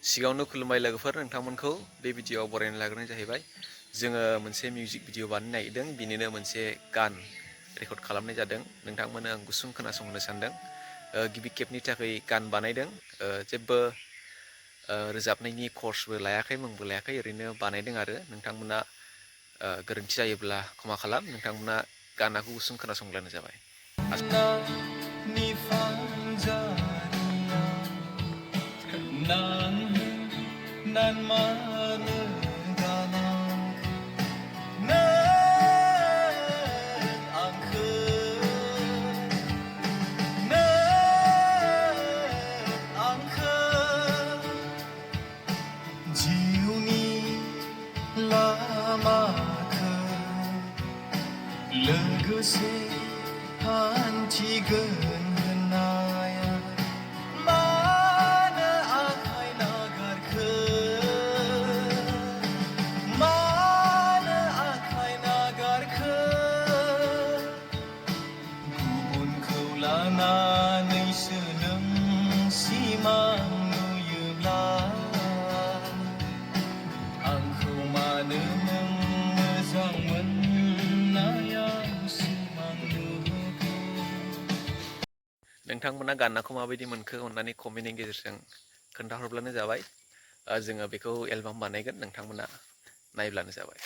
सिगाङावनो खुलुमबाय लोगोफोर, नोंथांमोनखौ बे भिडिअ'आव बरायनो लाग्रोनाय जाहैबाय। जोङो मोनसे मिउजिक भिडिअ' बानायनो नागिरदों, बिनिनो मोनसे गान रेकर्ड खालामनाय जादों। नोंथांमोननो आं गुसुं खोनासंहोनो सानदों। गिबि खेबनि थाखाय गान बानायदों, जेबो रोजाबनायनि कर्सबो लायाखै, मुंबो लायाखै, ओरैनो बानायदों आरो नोंथांमोना गोरोन्थि जायोब्ला क्षमा खालाम। नोंथांमोना गानखौ गुसुं खोनासंब्लानो जाबाय। लोगोसे हान्थिगोन होननाया मानो आखाय नागारखो, मानो आखाय नागारखो, गुबुनखौ लानानैसो नों सिमां नुयोब्ला आंखौ मानो नों मोजां नोंथांमोना गानखौ माबायदि मोनखो अननानै कमेन्टनि गेजेरजों खोन्थाहरब्लानो जाबाय। जोङो बेखौ एलबाम बानायगोन, नोंथांमोना नायब्लानो जाबाय।